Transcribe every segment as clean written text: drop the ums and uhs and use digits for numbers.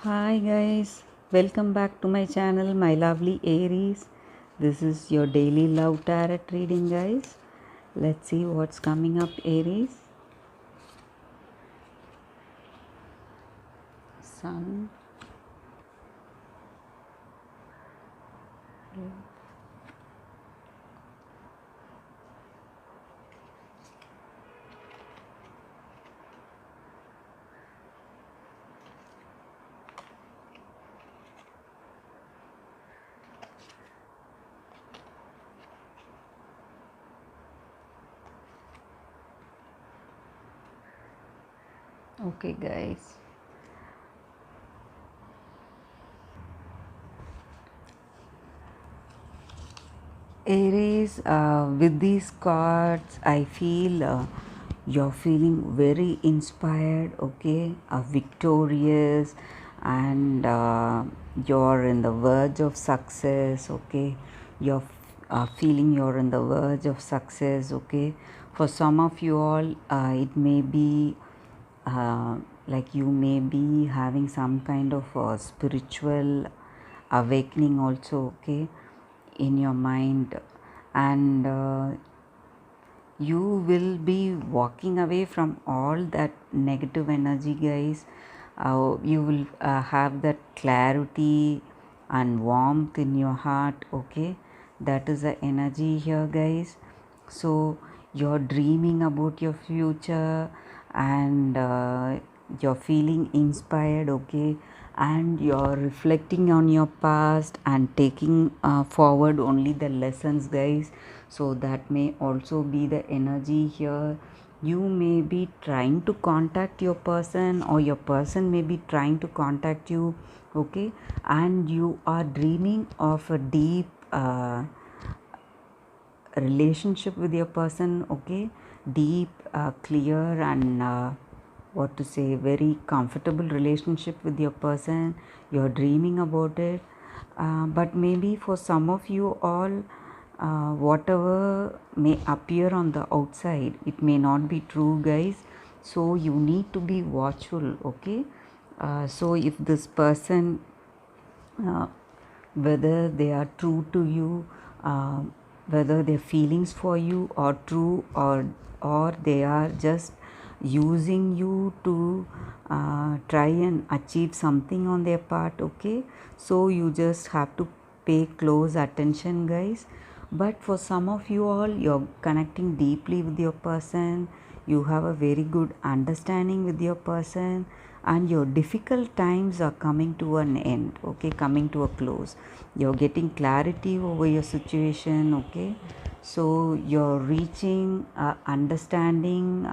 Hi guys, welcome back to my channel, my lovely Aries. This is your daily love tarot reading, guys. Let's see what's coming up, Aries. Sun. Okay, guys. Aries, with these cards, I feel you're feeling very inspired, okay, victorious, and you're in the verge of success, okay. You're feeling you're in the verge of success, okay. For some of you all, it may be like you may be having some kind of spiritual awakening also, okay, in your mind, and you will be walking away from all that negative energy, guys. You will have that clarity and warmth in your heart, okay. That is the energy here, guys. So you're dreaming about your future, and you're feeling inspired, okay, and you're reflecting on your past and taking forward only the lessons, guys. So that may also be the energy here. You may be trying to contact your person, or your person may be trying to contact you, okay, and you are dreaming of a deep relationship with your person, okay, deep, clear, and what to say, very comfortable relationship with your person. You're dreaming about it, but maybe for some of you all, whatever may appear on the outside, it may not be true, guys. So you need to be watchful, okay. So if this person, uh, whether they are true to you, uh, whether their feelings for you are true, or they are just using you to try and achieve something on their part, okay. So you just have to pay close attention, guys. But for some of you all, you're connecting deeply with your person, you have a very good understanding with your person, and your difficult times are coming to an end, okay, coming to a close. You're getting clarity over your situation, okay. So you're reaching understanding,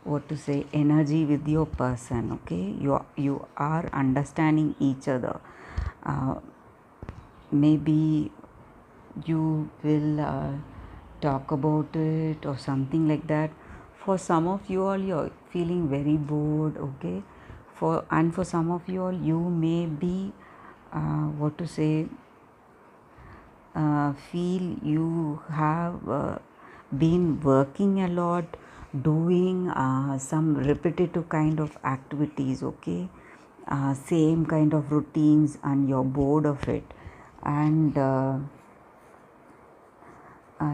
what to say, energy with your person, okay. You are understanding each other. uh, Maybe you will talk about it or something like that. For some of you all, you're feeling very bored, okay. For some of you all, you may be, what to say, feel you have been working a lot, doing some repetitive kind of activities, okay, same kind of routines, and you're bored of it, and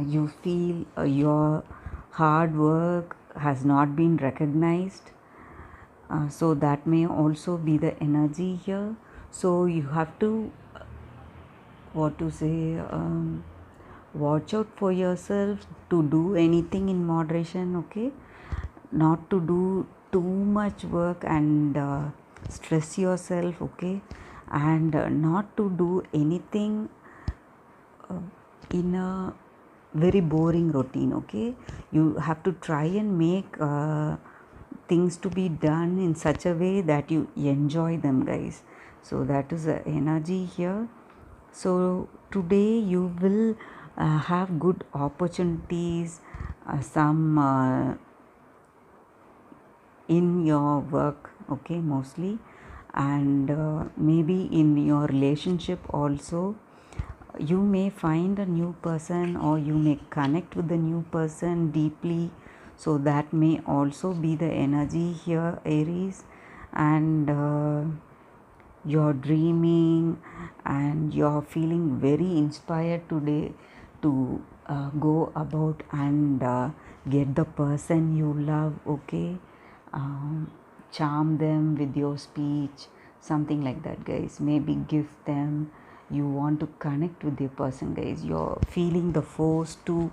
you feel your hard work has not been recognized. So that may also be the energy here. So you have to, what to say, watch out for yourself to do anything in moderation, okay. Not to do too much work and stress yourself, okay, and not to do anything in a very boring routine, okay. You have to try and make things to be done in such a way that you enjoy them, guys. So that is the energy here. So today you will have good opportunities, some in your work, okay, mostly, and maybe in your relationship also. You may find a new person, or you may connect with the new person deeply. So that may also be the energy here, Aries. and you're dreaming, and you're feeling very inspired today to go about and get the person you love, okay? um, Charm them with your speech, something like that, guys. Maybe gift them. You want to connect with the person, guys. You're feeling the force to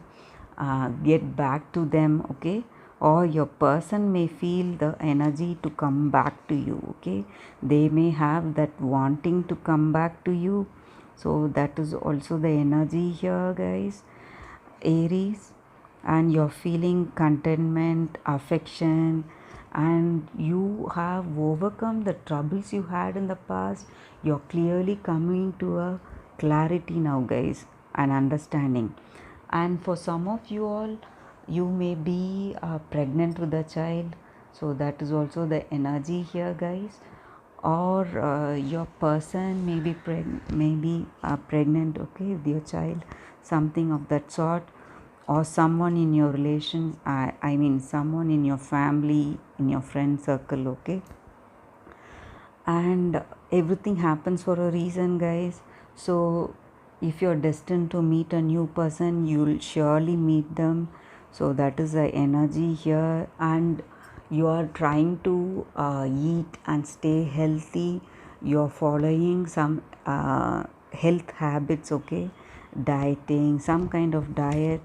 get back to them, okay? Or your person may feel the energy to come back to you, okay? They may have that wanting to come back to you. So that is also the energy here, guys. Aries, and you're feeling contentment, affection, and you have overcome the troubles you had in the past. You're clearly coming to a clarity now, guys, and understanding. And for some of you all, you may be pregnant with a child, so that is also the energy here, guys. Or your person may be pregnant, okay, with your child, something of that sort. Or someone in your relation, I mean someone in your family, in your friend circle, okay? And everything happens for a reason, guys. So if you're destined to meet a new person, you'll surely meet them. So that is the energy here. And you are trying to eat and stay healthy. You're following some health habits, okay? Dieting, some kind of diet.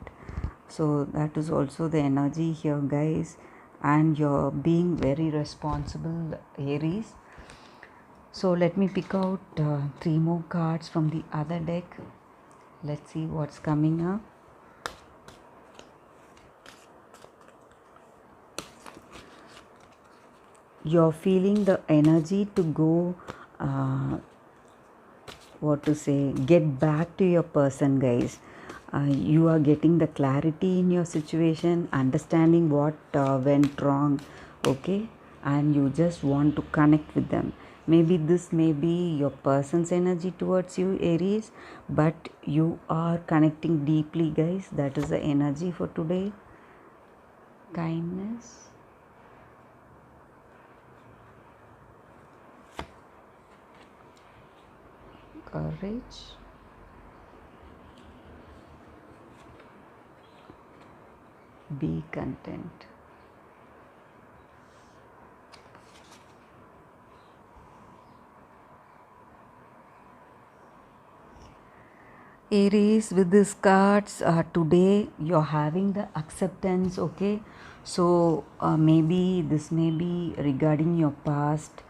So that is also the energy here, guys. And you're being very responsible, Aries. So let me pick out three more cards from the other deck. Let's see what's coming up. You're feeling the energy to go, get back to your person, guys. You are getting the clarity in your situation, understanding what went wrong, okay? And you just want to connect with them. Maybe this may be your person's energy towards you, Aries, but you are connecting deeply, guys. That is the energy for today. Kindness. Courage. Be content. Aries, with these cards, today you're having the acceptance, okay? So maybe this may be regarding your past.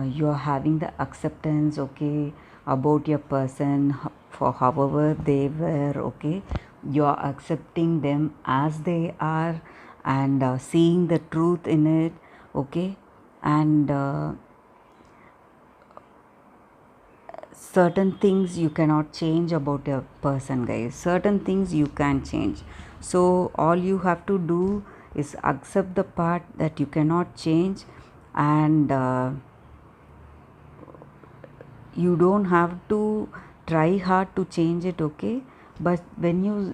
You're having the acceptance, okay, about your person for however they were, okay? You're accepting them as they are, and seeing the truth in it, okay? And certain things you cannot change about a person, guys. Certain things you can change. So all you have to do is accept the part that you cannot change, and you don't have to try hard to change it, okay? But when you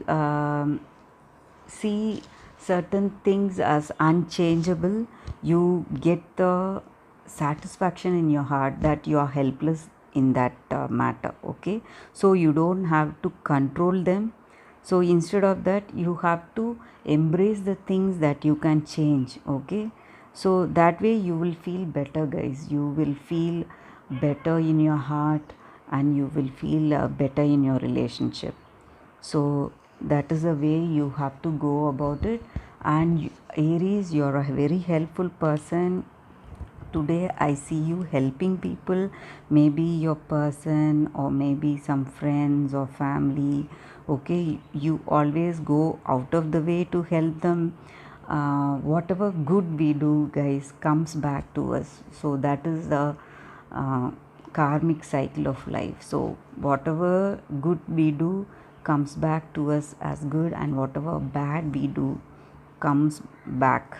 see certain things as unchangeable, you get the satisfaction in your heart that you are helpless in that matter, okay? So you don't have to control them. So instead of that, you have to embrace the things that you can change, okay? So that way you will feel better, guys. You will feel better in your heart, and you will feel better in your relationship. So that is the way you have to go about it. And Aries, you're a very helpful person. Today I see you helping people, maybe your person or maybe some friends or family, okay? You always go out of the way to help them. Whatever good we do, guys, comes back to us. So that is the uh, karmic cycle of life. So whatever good we do comes back to us as good, and whatever bad we do comes back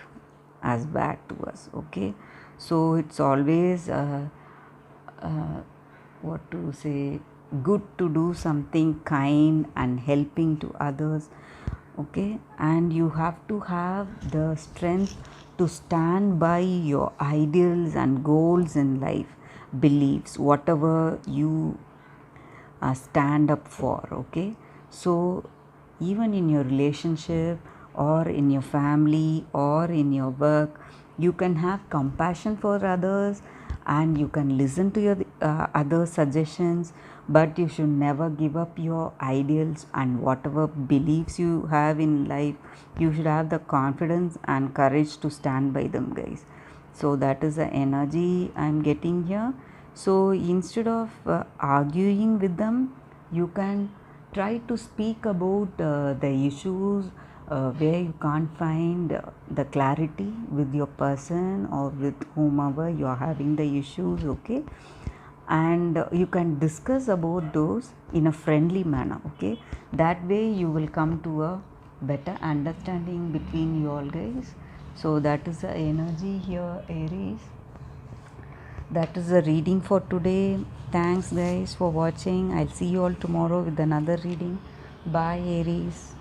as bad to us, okay? So it's always what to say, good to do something kind and helping to others, okay, and you have to have the strength to stand by your ideals and goals in life, beliefs, whatever you stand up for, okay. So even in your relationship or in your family or in your work, you can have compassion for others and you can listen to your other suggestions, but you should never give up your ideals and whatever beliefs you have in life. You should have the confidence and courage to stand by them, guys. So that is the energy I'm getting here. So instead of arguing with them, you can try to speak about the issues where you can't find the clarity with your person or with whomever you are having the issues, okay. And you can discuss about those in a friendly manner, okay. That way you will come to a better understanding between you all, guys. So that is the energy here, Aries. That is the reading for today. Thanks, guys, for watching. I'll see you all tomorrow with another reading. Bye, Aries.